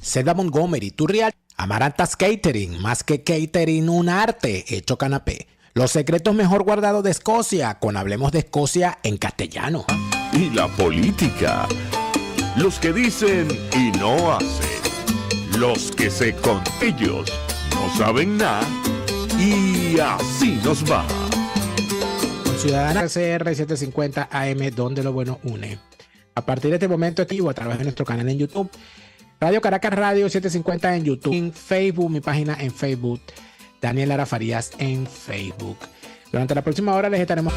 Seda Montgomery, Turrial, Amarantas Catering, más que catering, un arte hecho canapé. Los secretos mejor guardados de Escocia, con Hablemos de Escocia en castellano. Y la política. Los que dicen y no hacen. Los que se con ellos no saben nada. Y así nos va. Con Ciudadana CR 750 AM, donde lo bueno une. A partir de este momento activo a través de nuestro canal en YouTube. Radio Caracas Radio 750 en YouTube. En Facebook, mi página en Facebook. Daniel Lara Farías en Facebook. Durante la próxima hora les estaremos...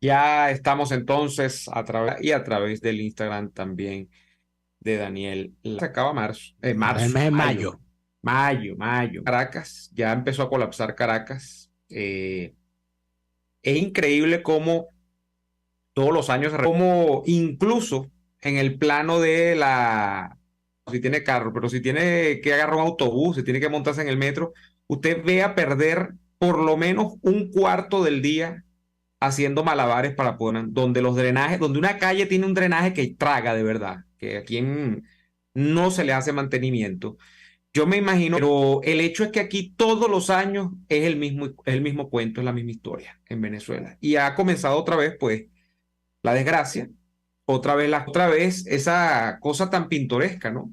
Ya estamos entonces a través del Instagram también de Daniel. Se acaba marzo. Marzo. El mes de mayo. Mayo. Caracas, ya empezó a colapsar Caracas. Es increíble cómo todos los años, como incluso en el plano de si tiene carro, pero si tiene que agarrar un autobús, si tiene que montarse en el metro, usted ve a perder por lo menos un cuarto del día haciendo malabares para poder, donde los drenajes, donde una calle tiene un drenaje que traga de verdad, que aquí no se le hace mantenimiento. Yo me imagino, pero el hecho es que aquí todos los años es el mismo cuento, es la misma historia en Venezuela. Y ha comenzado otra vez, pues, la desgracia, otra vez esa cosa tan pintoresca, ¿no?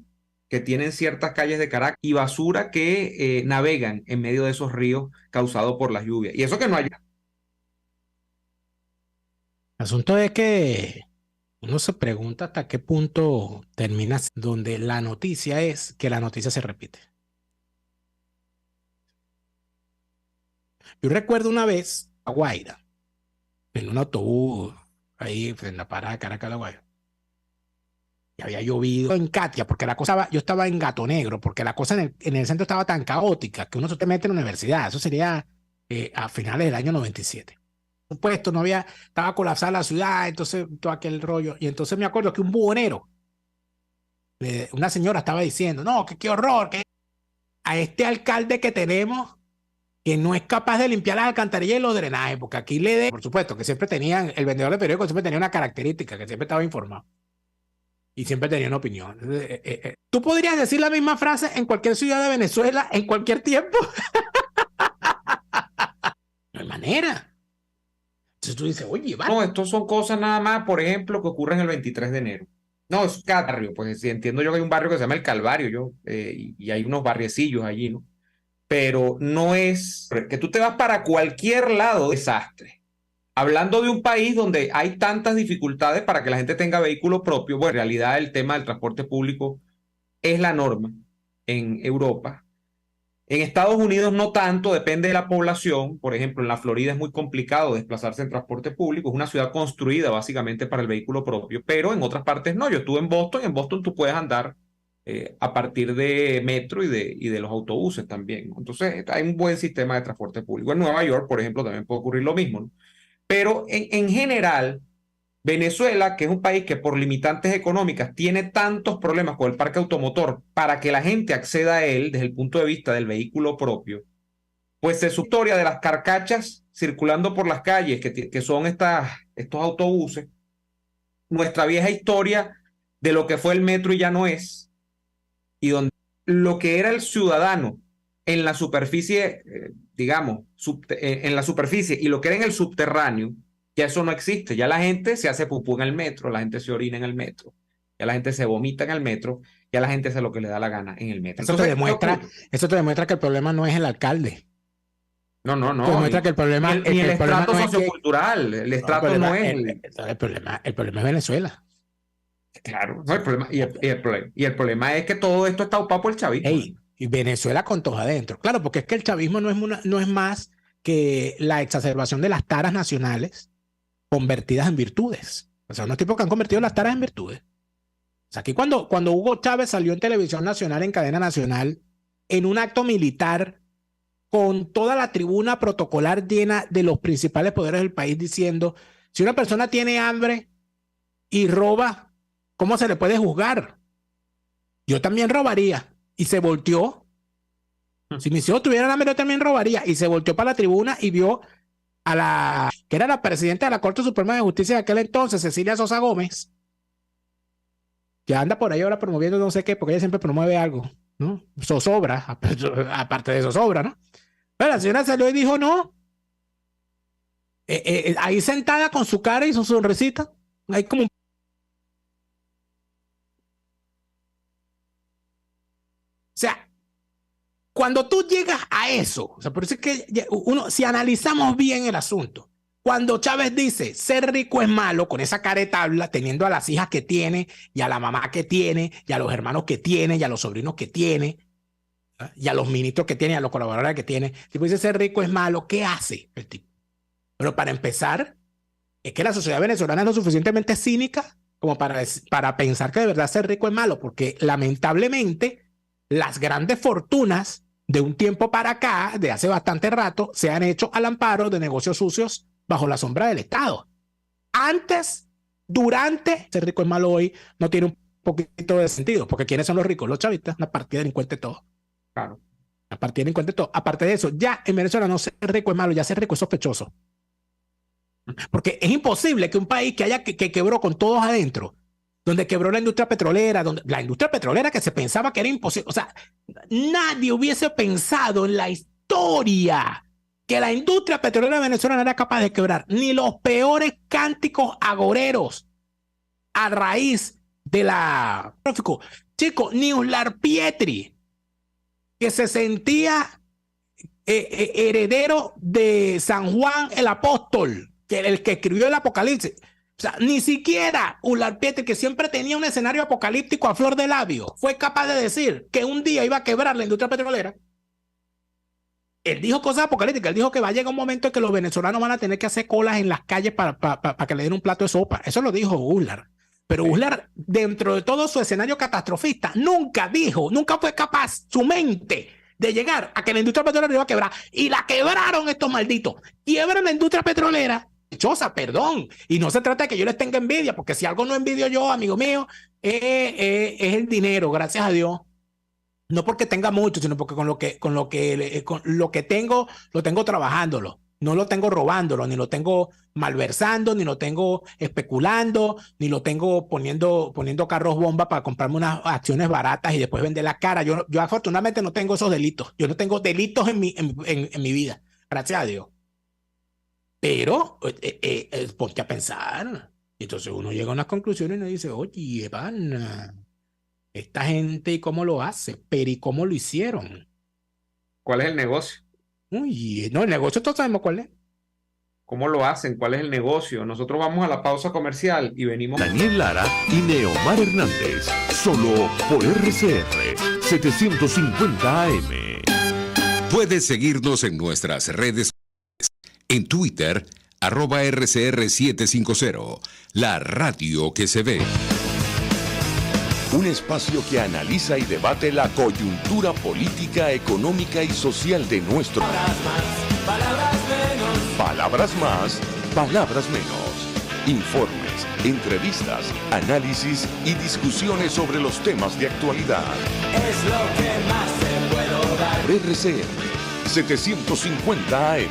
Que tienen ciertas calles de Caracas y basura que navegan en medio de esos ríos causados por las lluvias. Y eso que no hay. El asunto es que uno se pregunta hasta qué punto termina donde la noticia es que la noticia se repite. Yo recuerdo una vez a Guaira, en un autobús, ahí en la parada de Caracas, La Guaira. Y había llovido en Katia, porque yo estaba en Gato Negro, porque la cosa en el centro estaba tan caótica que uno se te mete en la universidad. Eso sería a finales del año 97. Supuesto, estaba colapsada la ciudad, entonces todo aquel rollo. Y entonces me acuerdo que un buhonero, una señora estaba diciendo, no, que qué horror, que a este alcalde que tenemos, que no es capaz de limpiar las alcantarillas y los drenajes, porque aquí por supuesto, que siempre tenían, el vendedor de periódicos siempre tenía una característica, que siempre estaba informado. Y siempre tenía una opinión. Tú podrías decir la misma frase en cualquier ciudad de Venezuela, en cualquier tiempo. No hay manera. Entonces tú dices, oye, va. No, estos son cosas nada más, por ejemplo, que ocurren el 23 de enero. No, es cada barrio, pues sí, entiendo yo que hay un barrio que se llama El Calvario, y hay unos barriecillos allí, ¿no? Pero no es que tú te vas para cualquier lado, desastre. Hablando de un país donde hay tantas dificultades para que la gente tenga vehículo propio, bueno, en realidad el tema del transporte público es la norma en Europa. En Estados Unidos no tanto, depende de la población. Por ejemplo, en la Florida es muy complicado desplazarse en transporte público. Es una ciudad construida básicamente para el vehículo propio, pero en otras partes no. Yo estuve en Boston y en Boston tú puedes andar a partir de metro y de los autobuses también, ¿no? Entonces hay un buen sistema de transporte público. En Nueva York, por ejemplo, también puede ocurrir lo mismo, ¿no? Pero en general, Venezuela, que es un país que por limitantes económicas tiene tantos problemas con el parque automotor para que la gente acceda a él desde el punto de vista del vehículo propio, pues es su historia de las carcachas circulando por las calles, que son estos autobuses, nuestra vieja historia de lo que fue el metro y ya no es, y donde lo que era el ciudadano en la superficie, digamos, en la superficie y lo que era en el subterráneo, ya eso no existe. Ya la gente se hace pupú en el metro, la gente se orina en el metro, ya la gente se vomita en el metro, ya la gente hace lo que le da la gana en el metro. Eso te demuestra que el problema no es el alcalde. No. Te demuestra que el problema ni el estrato no sociocultural, el estrato no es el problema es Venezuela. Claro, no, el problema es que todo esto está upado por el chavismo. Y Venezuela con todos adentro. Claro, porque es que el chavismo no es más que la exacerbación de las taras nacionales convertidas en virtudes. O sea, unos tipos que han convertido las taras en virtudes. O sea, aquí cuando Hugo Chávez salió en televisión nacional, en cadena nacional, en un acto militar, con toda la tribuna protocolar llena de los principales poderes del país diciendo, si una persona tiene hambre y roba, ¿cómo se le puede juzgar? Yo también robaría. Y se volteó Si mis hijos tuvieran hambre, yo también robaría. Y se volteó para la tribuna y vio a la que era la presidenta de la Corte Suprema de Justicia de aquel entonces, Cecilia Sosa Gómez, que anda por ahí ahora promoviendo no sé qué, porque ella siempre promueve algo, ¿no? Zozobra, aparte de zozobra, ¿no? Pero la señora salió y dijo no. Ahí sentada con su cara y su sonrisita, ahí como un... O sea, cuando tú llegas a eso, o sea, por eso es que uno, si analizamos bien el asunto, cuando Chávez dice ser rico es malo, con esa cara de tabla, teniendo a las hijas que tiene, y a la mamá que tiene, y a los hermanos que tiene, y a los sobrinos que tiene, ¿eh? Y a los ministros que tiene, y a los colaboradores que tiene, el tipo dice ser rico es malo, ¿qué hace el tipo? Pero para empezar, es que la sociedad venezolana es lo suficientemente cínica como para pensar que de verdad ser rico es malo, porque lamentablemente las grandes fortunas de un tiempo para acá, de hace bastante rato, se han hecho al amparo de negocios sucios bajo la sombra del Estado. Antes, durante, ser rico es malo hoy no tiene un poquito de sentido, porque ¿quiénes son los ricos? Los chavistas, una partida de delincuentes todo. Claro. Una partida de delincuentes todo. Aparte de eso, ya en Venezuela no ser rico es malo, ya ser rico es sospechoso. Porque es imposible que un país que quebró con todos adentro, donde quebró la industria petrolera, donde la industria petrolera que se pensaba que era imposible, o sea, nadie hubiese pensado en la historia que la industria petrolera venezolana era capaz de quebrar, ni los peores cánticos agoreros a raíz de la... Chicos, ni Uslar Pietri, que se sentía heredero de San Juan el Apóstol, que el que escribió el Apocalipsis. O sea, ni siquiera Uslar Pietri, que siempre tenía un escenario apocalíptico a flor de labio, fue capaz de decir que un día iba a quebrar la industria petrolera. Él dijo cosas apocalípticas. Él dijo que va a llegar un momento en que los venezolanos van a tener que hacer colas en las calles para que le den un plato de sopa. Eso lo dijo Uslar. Pero Uslar, dentro de todo su escenario catastrofista, nunca fue capaz, su mente, de llegar a que la industria petrolera iba a quebrar. Y la quebraron estos malditos. Quiebran la industria petrolera. Chosa, perdón. Y no se trata de que yo les tenga envidia, porque si algo no envidio yo, amigo mío, es el dinero, gracias a Dios. No porque tenga mucho, sino porque con lo que tengo, lo tengo trabajándolo. No lo tengo robándolo, ni lo tengo malversando, ni lo tengo especulando, ni lo tengo poniendo carros bomba para comprarme unas acciones baratas y después vender la cara. Yo afortunadamente no tengo esos delitos. Yo no tengo delitos en mi vida, gracias a Dios. Pero ponte a pensar. Entonces uno llega a unas conclusiones y uno dice, oye, pana, esta gente, ¿y cómo lo hace? Pero ¿y cómo lo hicieron? ¿Cuál es el negocio? Uy, no, el negocio todos sabemos cuál es. ¿Cómo lo hacen? ¿Cuál es el negocio? Nosotros vamos a la pausa comercial y venimos... Daniel Lara y Neomar Hernández, solo por RCR 750 AM. Puedes seguirnos en nuestras redes en Twitter, @RCR750, la radio que se ve. Un espacio que analiza y debate la coyuntura política, económica y social de nuestro país. Palabras más, palabras menos. Informes, entrevistas, análisis y discusiones sobre los temas de actualidad. Es lo que más te puedo dar. Por RCR 750 AM.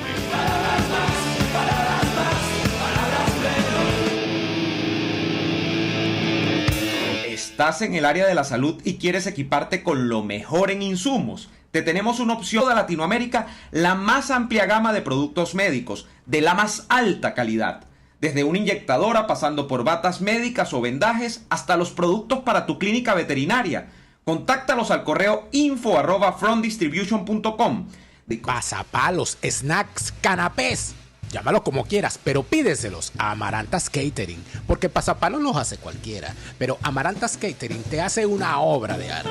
¿Estás en el área de la salud y quieres equiparte con lo mejor en insumos? Te tenemos una opción de Latinoamérica, la más amplia gama de productos médicos, de la más alta calidad. Desde una inyectadora, pasando por batas médicas o vendajes, hasta los productos para tu clínica veterinaria. Contáctalos al correo info@frontdistribution.com. Pasapalos, snacks, canapés. Llámalos como quieras, pero pídeselos a Amarantas Catering, porque pasapalos los hace cualquiera, pero Amarantas Catering te hace una obra de arte.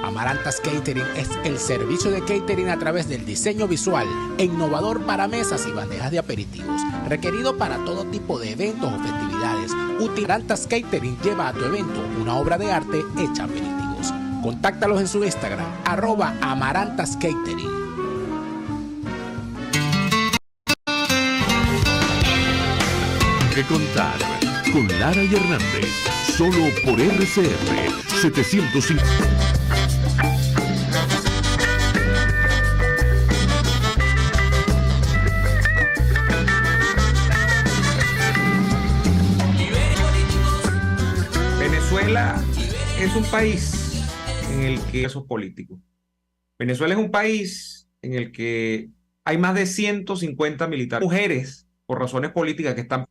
Amarantas Catering es el servicio de catering a través del diseño visual e innovador para mesas y bandejas de aperitivos, requerido para todo tipo de eventos o festividades. Amarantas Catering lleva a tu evento una obra de arte hecha aperitivos. Contáctalos en su Instagram, @AmarantasCatering. Que contar con Lara y Hernández, solo por RCR 750. es un país en el que esos políticos. Venezuela es un país en el que hay más de 150 militares, mujeres, por razones políticas que están.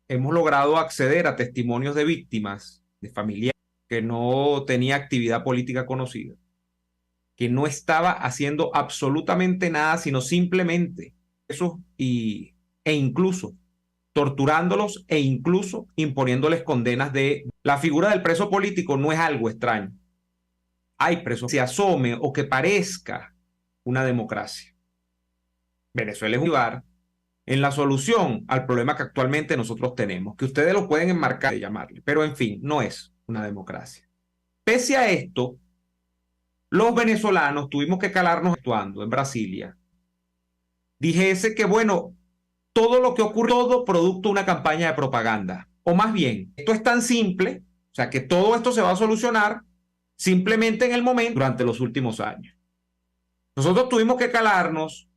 Hemos logrado acceder a testimonios de víctimas, de familiares que no tenía actividad política conocida, que no estaba haciendo absolutamente nada, sino simplemente eso e incluso torturándolos e incluso imponiéndoles condenas de... La figura del preso político no es algo extraño. Hay presos que se asome o que parezca una democracia. Venezuela es un lugar en la solución al problema que actualmente nosotros tenemos, que ustedes lo pueden enmarcar y llamarle, pero en fin, no es una democracia. Pese a esto, los venezolanos tuvimos que calarnos actuando en Brasilia. Dijese que, bueno, todo lo que ocurre, todo producto de una campaña de propaganda. O más bien, esto es tan simple, o sea, que todo esto se va a solucionar simplemente en el momento durante los últimos años. Nosotros tuvimos que calarnos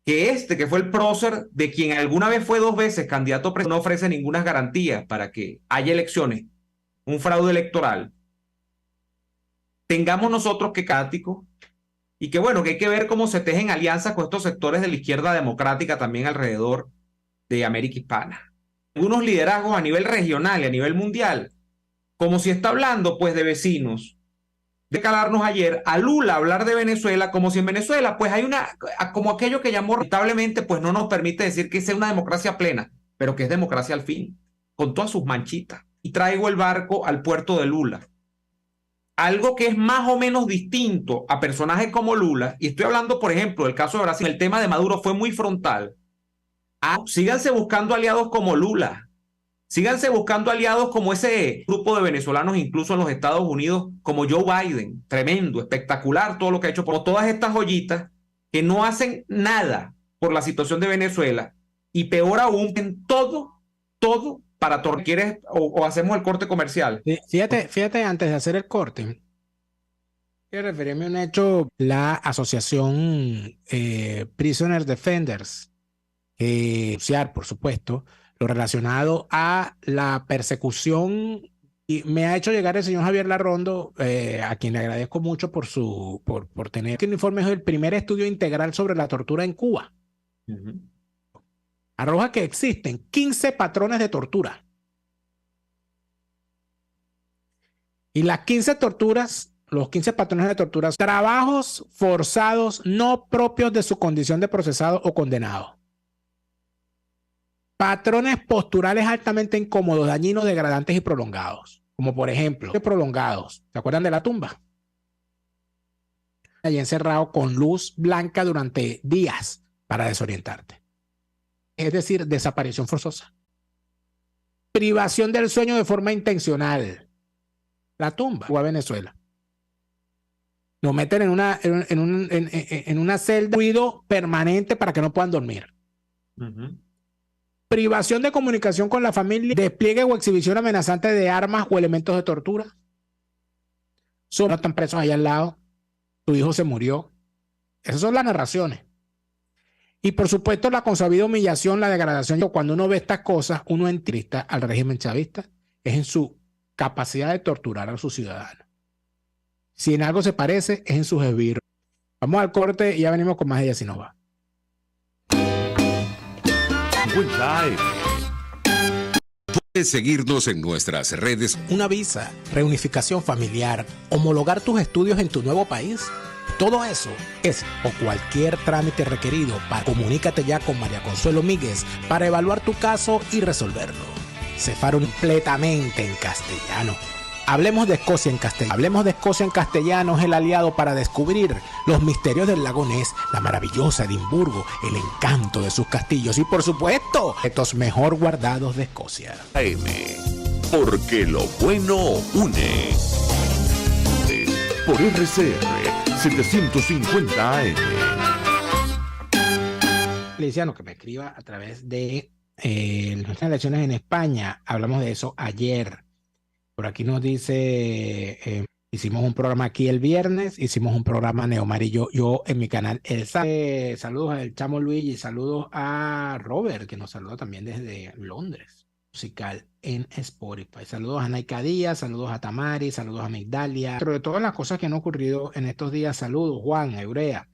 que fue el prócer, de quien alguna vez fue 2 veces candidato presidencial, no ofrece ninguna garantía para que haya elecciones, un fraude electoral, tengamos nosotros que cáticos, y que bueno, que hay que ver cómo se tejen alianzas con estos sectores de la izquierda democrática también alrededor de América Hispana. Algunos liderazgos a nivel regional y a nivel mundial, como si está hablando pues de vecinos. De calarnos ayer a Lula hablar de Venezuela como si en Venezuela pues hay como aquello que llamó lamentablemente pues no nos permite decir que sea una democracia plena, pero que es democracia al fin, con todas sus manchitas. Y traigo el barco al puerto de Lula. Algo que es más o menos distinto a personajes como Lula, y estoy hablando por ejemplo del caso de Brasil, el tema de Maduro fue muy frontal. Síganse buscando aliados como Lula. Síganse buscando aliados como ese grupo de venezolanos, incluso en los Estados Unidos, como Joe Biden. Tremendo, espectacular todo lo que ha hecho. Por todas estas joyitas que no hacen nada por la situación de Venezuela. Y peor aún, en todo para ¿quieres o hacemos el corte comercial? Fíjate, antes de hacer el corte, quiero referirme a un hecho, la asociación Prisoner Defenders, por supuesto, lo relacionado a la persecución, y me ha hecho llegar el señor Javier Larrondo, a quien le agradezco mucho por tener que el informe es el primer estudio integral sobre la tortura en Cuba. Arroja que existen 15 patrones de tortura. Y las 15 torturas, los 15 patrones de tortura, trabajos forzados no propios de su condición de procesado o condenado. Patrones posturales altamente incómodos, dañinos, degradantes y prolongados. Como por ejemplo, prolongados. ¿Se acuerdan de la tumba? Allí encerrado con luz blanca durante días para desorientarte. Es decir, desaparición forzosa. Privación del sueño de forma intencional. La tumba o a Venezuela. Nos meten en una celda de ruido permanente para que no puedan dormir. Privación de comunicación con la familia, despliegue o exhibición amenazante de armas o elementos de tortura. No están presos allá al lado. Tu hijo se murió. Esas son las narraciones. Y por supuesto la consabida humillación, la degradación. Cuando uno ve estas cosas, uno entrista al régimen chavista es en su capacidad de torturar a sus ciudadanos. Si en algo se parece, es en sus esbirros. Vamos al corte y ya venimos con más de Yacinova. Puedes seguirnos en nuestras redes. Una visa, reunificación familiar, homologar tus estudios en tu nuevo país. Todo eso es o cualquier trámite requerido. Comunícate ya con María Consuelo Míguez para evaluar tu caso y resolverlo. Cefaro completamente en castellano. Hablemos de Escocia en castellano. Hablemos de Escocia en castellano es el aliado para descubrir los misterios del lago Ness, la maravillosa Edimburgo, el encanto de sus castillos y, por supuesto, estos mejor guardados de Escocia. Porque lo bueno une. Por RCR 750 AM. Feliciano, que me escriba a través de nuestras elecciones en España. Hablamos de eso ayer. Por aquí nos dice, hicimos un programa aquí el viernes, hicimos un programa Neomar y yo en mi canal El saludos al Chamo Luigi, saludos a Robert, que nos saluda también desde Londres. musical en Spotify. Saludos a Naika Díaz, saludos a Tamari, saludos a Migdalia. Pero de todas las cosas que han ocurrido en estos días, saludos Juan, Eurea.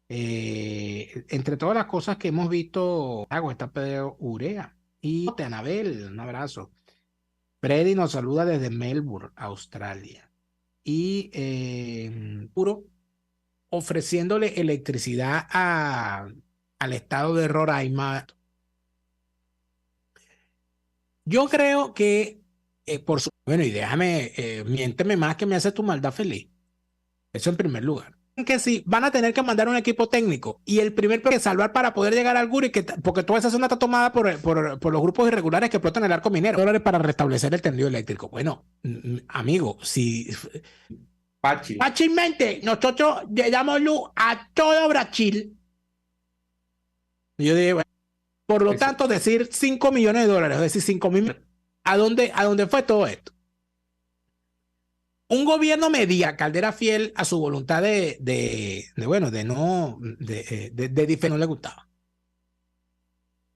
Entre todas las cosas que hemos visto, está Pedro Urea y Anabel, un abrazo. Freddy nos saluda desde Melbourne, Australia. Y puro ofreciéndole electricidad al estado de Roraima. Yo creo que, bueno, y déjame, miénteme más que me hace tu maldad feliz. Eso en primer lugar. Que sí, van a tener que mandar un equipo técnico y el primer que salvar para poder llegar al Guri, porque toda esa zona está tomada por los grupos irregulares que explotan el arco minero. $1 para restablecer el tendido eléctrico. Bueno, amigo, si fácilmente nosotros le damos luz a todo Brasil. Yo dije, bueno, por lo tanto, decir $5 millones, es decir, 5.000, ¿a dónde fue todo esto? Un gobierno media, Caldera fiel a su voluntad de no le gustaba.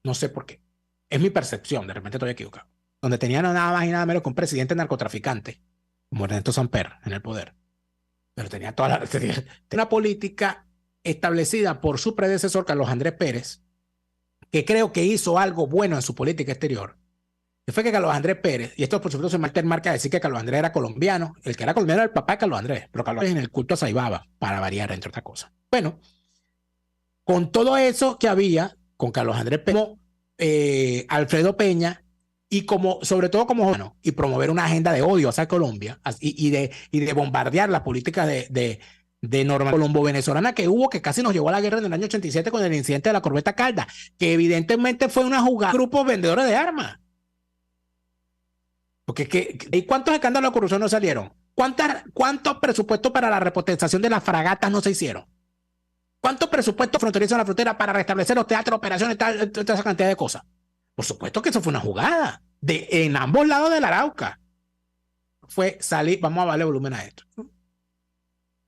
No sé por qué. Es mi percepción, de repente estoy equivocado. Donde tenían nada más y nada menos que un presidente narcotraficante, como Ernesto Samper, en el poder. Pero tenía una política establecida por su predecesor, Carlos Andrés Pérez, que creo que hizo algo bueno en su política exterior. Que fue que Carlos Andrés Pérez, y esto por supuesto se marca a decir que Carlos Andrés era colombiano, el que era colombiano era el papá de Carlos Andrés, pero Carlos Andrés en el culto a Saibaba, para variar, entre otras cosas. Bueno, con todo eso que había, con Carlos Andrés Pérez, Alfredo Peña, y sobre todo como joven, y promover una agenda de odio hacia Colombia, y de bombardear la política de norma colombo-venezolana que hubo, que casi nos llevó a la guerra en el año 87 con el incidente de la corbeta Calda, que evidentemente fue una jugada de grupos vendedores de armas. Porque ¿y cuántos escándalos de corrupción no salieron? ¿Cuántos presupuestos para la repotenciación de las fragatas no se hicieron? ¿Cuántos presupuestos fronterizos en la frontera para restablecer los teatros, operaciones, toda esa cantidad de cosas? Por supuesto que eso fue una jugada en ambos lados del Arauca. Fue salir, vamos a darle volumen a esto.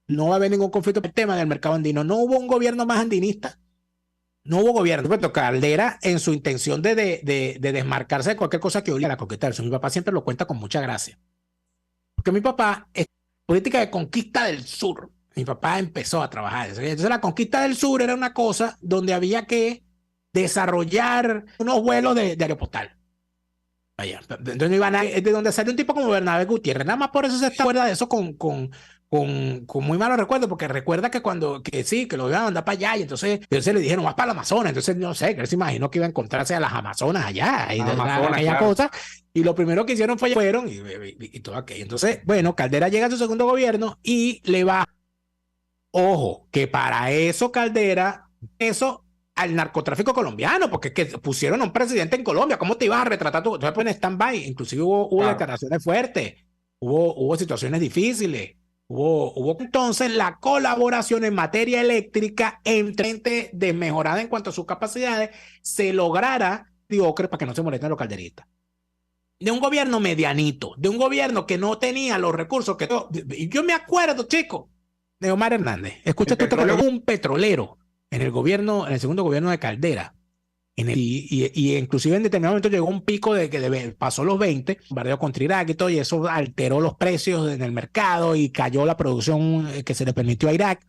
No va a haber ningún conflicto por el tema del mercado andino. No hubo un gobierno más andinista. No hubo gobierno. Por supuesto, Caldera, en su intención de desmarcarse de cualquier cosa que obliga a la conquista. Mi papá siempre lo cuenta con mucha gracia. Porque mi papá es política de conquista del sur. Mi papá empezó a trabajar. Entonces, la conquista del sur era una cosa donde había que desarrollar unos vuelos de aeropostal. Vaya. Entonces, de donde salió un tipo como Bernabé Gutiérrez. Nada más por eso se acuerda de eso con muy malos recuerdos, porque recuerda que que lo iban a mandar para allá, y entonces le dijeron, vas para el Amazonas. Entonces, no sé, que él se imaginó que iba a encontrarse a las Amazonas allá, y aquella cosa, y lo primero que hicieron fueron, y todo aquello. Entonces, bueno, Caldera llega a su segundo gobierno y le va, ojo, que para eso Caldera, eso al narcotráfico colombiano, porque es que pusieron a un presidente en Colombia, ¿cómo te ibas a retratar tú? Entonces, pues en stand-by, inclusive hubo declaraciones fuertes, hubo situaciones difíciles. Hubo entonces la colaboración en materia eléctrica entre desmejorada en cuanto a sus capacidades, se lograra para que no se molesten los calderistas. De un gobierno medianito, de un gobierno que no tenía los recursos que... Yo me acuerdo, chico, de Omar Hernández. Escucha, un petrolero en el segundo gobierno de Caldera. Y inclusive en determinado momento llegó un pico de que pasó los 20, bombardeo contra Irak y todo, y eso alteró los precios en el mercado y cayó la producción que se le permitió a Irak,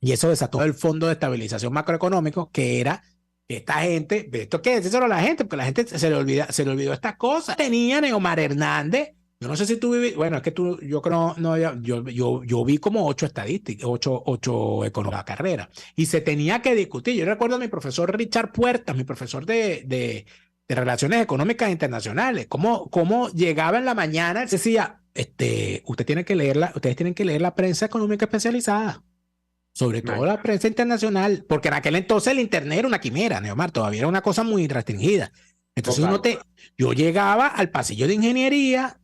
y eso desató el Fondo de Estabilización Macroeconómico, que era esta gente, esto qué decírselo a la gente, porque la gente se le olvidó estas cosas. Tenían a Omar Hernández, yo no sé si tú vivís, bueno, es que yo creo, no, yo vi como 8 estadísticas, 8 economía de carrera, y se tenía que discutir. Yo recuerdo a mi profesor Richard Puertas, mi profesor de Relaciones Económicas Internacionales, cómo llegaba en la mañana, él decía, ustedes tienen que leer la prensa económica especializada, sobre todo la prensa internacional, porque en aquel entonces el internet era una quimera, Neomar, todavía era una cosa muy restringida. Entonces yo llegaba al pasillo de ingeniería,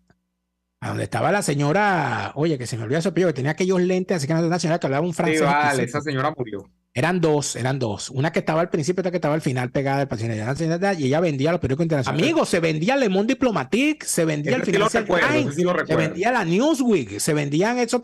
a donde estaba la señora, oye, que se me olvidó su apellido, que tenía aquellos lentes, así que era una señora que hablaba un francés. Sí, vale, esa señora murió. Eran dos. Una que estaba al principio, otra que estaba al final pegada del paciente. Y ella vendía los periódicos internacionales. Amigos, se vendía Le Monde Diplomatique, se vendía el Financial Times, se vendía la Newsweek, se vendían eso.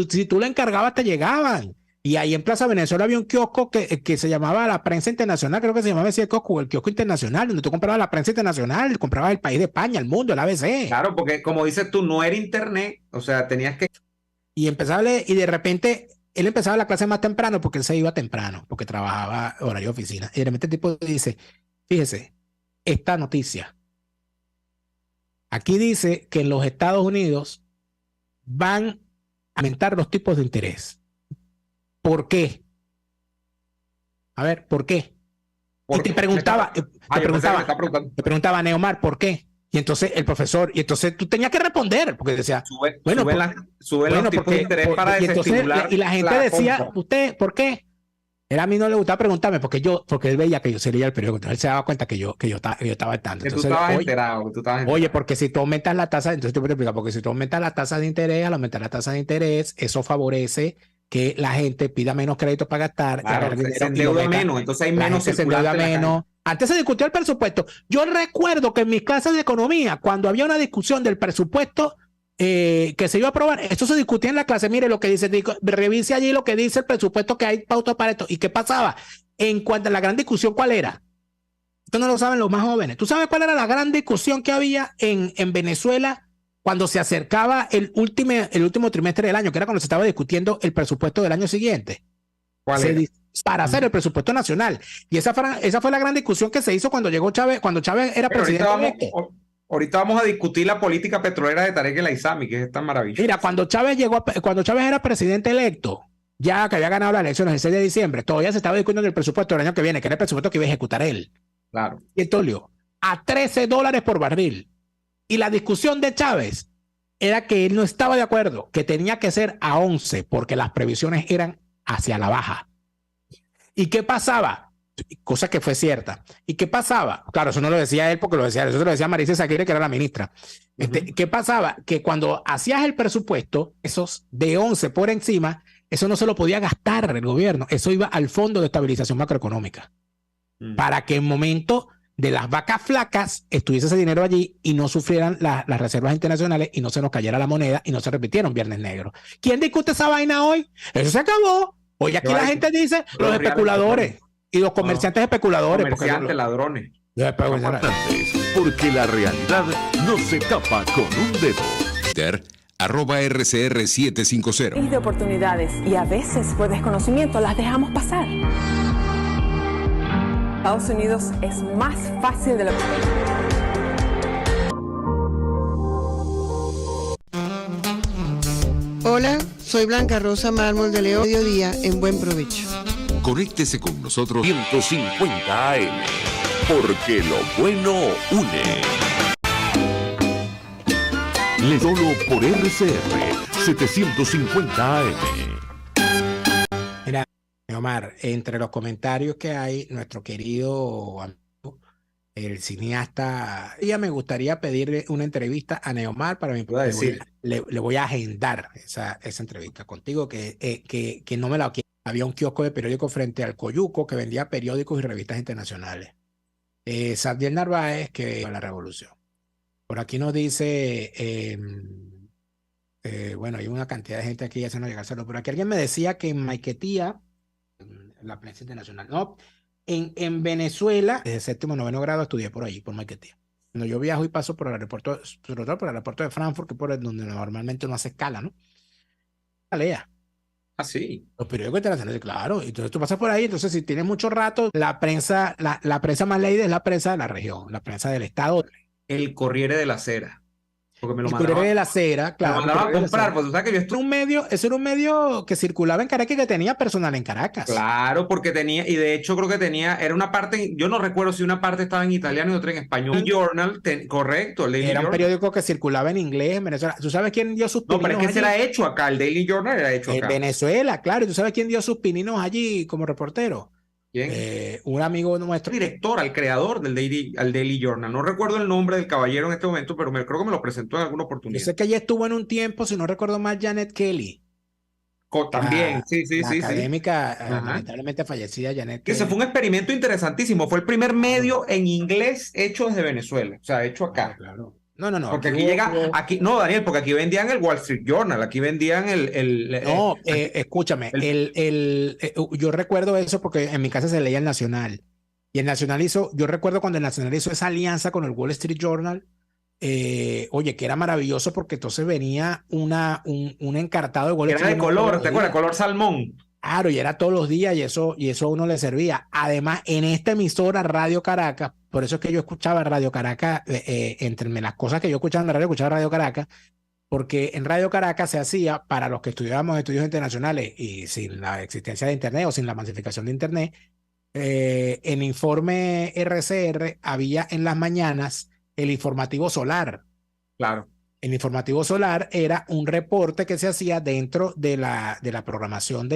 Si tú le encargabas, te llegaban. Y ahí en Plaza Venezuela había un kiosco que se llamaba La Prensa Internacional, creo que se llamaba así el kiosco internacional, donde tú comprabas la prensa internacional, comprabas El País de España, El Mundo, el ABC. Claro, porque como dices tú, no era internet, o sea, tenías que... Y empezaba a leer, y de repente él empezaba la clase más temprano porque él se iba temprano, porque trabajaba horario de oficina. Y de repente el tipo dice, fíjese, esta noticia. Aquí dice que en los Estados Unidos van a aumentar los tipos de interés. ¿Por qué? A ver, ¿por qué? Y te preguntaba, te preguntaba, Neomar, ¿por qué? Y entonces el profesor, y entonces tú tenías que responder, porque decía, sube los tipos de interés para desestimular. Y la gente decía, ¿usted por qué? Él a mí no le gustaba preguntarme, porque él veía que yo se leía el periódico, entonces él se daba cuenta que yo estaba al tanto. Que entonces, tú estabas enterado. Oye, porque si tú aumentas la tasa, entonces te voy a explicar, porque si tú aumentas la tasa de interés, al aumentar la tasa de interés, eso favorece que la gente pida menos crédito para gastar, claro, se endeuda menos, entonces hay menos circulante. Antes se discutió el presupuesto. Yo recuerdo que en mis clases de economía, cuando había una discusión del presupuesto que se iba a aprobar, esto se discutía en la clase. Mire lo que dice, revise allí lo que dice el presupuesto, que hay pauta para esto. ¿Y qué pasaba? En cuanto a la gran discusión, ¿cuál era? Esto no lo saben los más jóvenes. ¿Tú sabes cuál era la gran discusión que había en Venezuela cuando se acercaba el último trimestre del año, que era cuando se estaba discutiendo el presupuesto del año siguiente? ¿Cuál era? Para hacer el presupuesto nacional. Y esa fue la gran discusión que se hizo cuando llegó Chávez, cuando Chávez era presidente. Ahorita vamos a discutir la política petrolera de Tarek El Aissami, que es tan maravillosa. Mira, cuando Chávez era presidente electo, ya que había ganado las elecciones el 6 de diciembre, todavía se estaba discutiendo el presupuesto del año que viene, que era el presupuesto que iba a ejecutar él. Claro. Y petróleo a $13 por barril. Y la discusión de Chávez era que él no estaba de acuerdo, que tenía que ser a 11, porque las previsiones eran hacia la baja. ¿Y qué pasaba? Cosa que fue cierta. ¿Y qué pasaba? Claro, eso no lo decía él, porque eso lo decía Marisa Saquire, que era la ministra. ¿Qué pasaba? Que cuando hacías el presupuesto, esos de 11 por encima, eso no se lo podía gastar el gobierno. Eso iba al Fondo de Estabilización Macroeconómica. Para que en momento de las vacas flacas estuviese ese dinero allí y no sufrieran las reservas internacionales y no se nos cayera la moneda y no se repitieron Viernes Negro. ¿Quién discute esa vaina hoy? Eso se acabó. Hoy aquí la gente dice los especuladores y los comerciantes especuladores. Comerciantes, ladrones. Porque la realidad no se tapa con un dedo. @RCR750. De oportunidades y a veces por desconocimiento las dejamos pasar. Estados Unidos es más fácil de lo que Hola, soy Blanca Rosa Mármol de León. Mediodía en Buen Provecho. Conéctese con nosotros 150 AM, porque lo bueno une. Solo por RCR 750 AM. Mira, Omar, entre los comentarios que hay, nuestro querido amigo, el cineasta, ya me gustaría pedirle una entrevista a Neomar para mi le voy a agendar esa entrevista contigo, que no me la quiero. Había un kiosco de periódicos frente al Coyuco que vendía periódicos y revistas internacionales. Sadiel Narváez, que a la revolución. Por aquí nos dice, bueno, hay una cantidad de gente aquí ya se nos llegárselo, pero aquí alguien me decía que en Maiquetía, la prensa internacional, no, en Venezuela, desde séptimo, noveno grado estudié por allí, por Maiquetía. Cuando yo viajo y paso por el aeropuerto, sobre todo por el aeropuerto de Frankfurt, que por donde normalmente uno hace escala, ¿no? Lea. Ah, sí. Los periódicos internacionales, claro. Entonces tú pasas por ahí, entonces si tienes mucho rato, la prensa más leída es la prensa de la región, la prensa del estado. El Corriere de la Sera. Porque me lo mandaban. El Corriere de la Sera, claro. Me lo mandaban a comprar, pues tú sabes que yo estuve... Eso era un medio que circulaba en Caracas y que tenía personal en Caracas. Claro, porque tenía, y de hecho creo que tenía, era una parte, yo no recuerdo si una parte estaba en italiano y otra en español. El Journal, correcto, el Daily Era un Journal. periódico que circulaba en inglés en Venezuela. ¿Tú sabes quién dio sus pininos? No, pero es que se era hecho acá, el Daily Journal era hecho acá. En Venezuela, claro. ¿Y tú sabes quién dio sus pininos allí como reportero? ¿Quién? Un amigo nuestro. Director, al creador del Daily Journal. No recuerdo el nombre del caballero en este momento, pero creo que me lo presentó en alguna oportunidad. Yo sé que ella estuvo en un tiempo, si no recuerdo mal, Janet Kelly. También, sí. Académica, lamentablemente fallecida, Janet Kelly. Ese fue un experimento interesantísimo. Fue el primer medio en inglés hecho desde Venezuela. O sea, hecho acá. Claro. No. Porque aquí no, Daniel, porque aquí vendían el Wall Street Journal, aquí vendían escúchame, yo recuerdo eso porque en mi casa se leía el Nacional. Y el Nacional yo recuerdo cuando el Nacional hizo esa alianza con el Wall Street Journal, oye, que era maravilloso porque entonces venía un encartado de Wall Street Journal. Era de color, ¿te acuerdas? Color salmón. Claro, y era todos los días y eso a uno le servía. Además, en esta emisora Radio Caracas, por eso es que yo escuchaba Radio Caracas, entre las cosas que yo escuchaba en la radio, escuchaba Radio Caracas, porque en Radio Caracas se hacía, para los que estudiábamos estudios internacionales y sin la existencia de Internet o sin la masificación de Internet, en Informe RCR había en las mañanas el informativo solar. Claro. El informativo solar era un reporte que se hacía dentro de la programación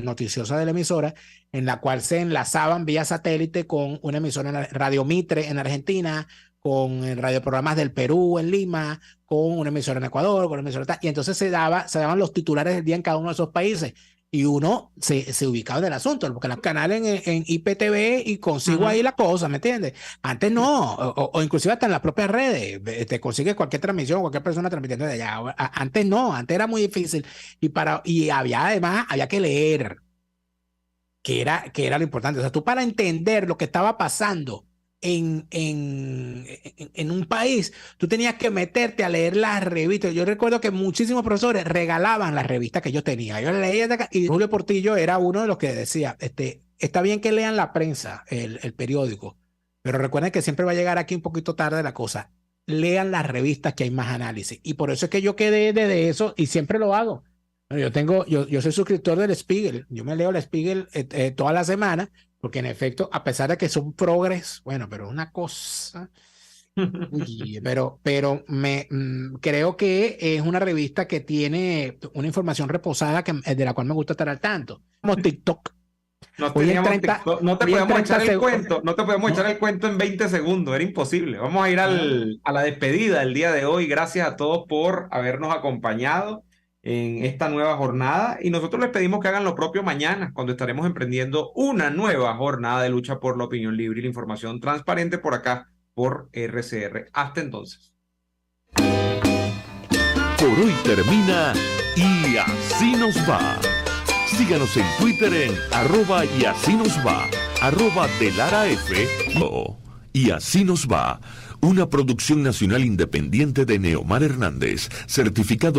noticiosa de la emisora, en la cual se enlazaban vía satélite con una emisora en Radio Mitre en Argentina, con radioprogramas del Perú en Lima, con una emisora en Ecuador, con una emisora tal, y entonces se daban los titulares del día en cada uno de esos países. Y uno se ubicaba en el asunto, porque los canales en IPTV y consigo ahí la cosa, ¿me entiendes? Antes no, o inclusive hasta en las propias redes, te consigues cualquier transmisión, cualquier persona transmitiendo de allá. Antes no, antes era muy difícil. Y había que leer, que era lo importante. O sea, tú para entender lo que estaba pasando en un país, tú tenías que meterte a leer las revistas. Yo recuerdo que muchísimos profesores regalaban las revistas que yo tenía. Yo leía de acá, y Julio Portillo era uno de los que decía, está bien que lean la prensa, el periódico, pero recuerden que siempre va a llegar aquí un poquito tarde la cosa. Lean las revistas que hay más análisis. Y por eso es que yo quedé de eso y siempre lo hago. Yo soy suscriptor del Spiegel. Yo me leo el Spiegel toda la semana. Porque en efecto, a pesar de que son progres, bueno, pero una cosa, pero creo que es una revista que tiene una información reposada de la cual me gusta estar al tanto. Como TikTok. No te podemos echar el cuento en 20 segundos, era imposible. Vamos a ir a la despedida del día de hoy. Gracias a todos por habernos acompañado en esta nueva jornada, y nosotros les pedimos que hagan lo propio mañana, cuando estaremos emprendiendo una nueva jornada de lucha por la opinión libre y la información transparente por acá, por RCR. Hasta entonces. Por hoy termina Y Así Nos Va. Síganos en Twitter en @YASÍNOSVA, @DeLaraF. Y Así Nos Va, una producción nacional independiente de Neomar Hernández, certificado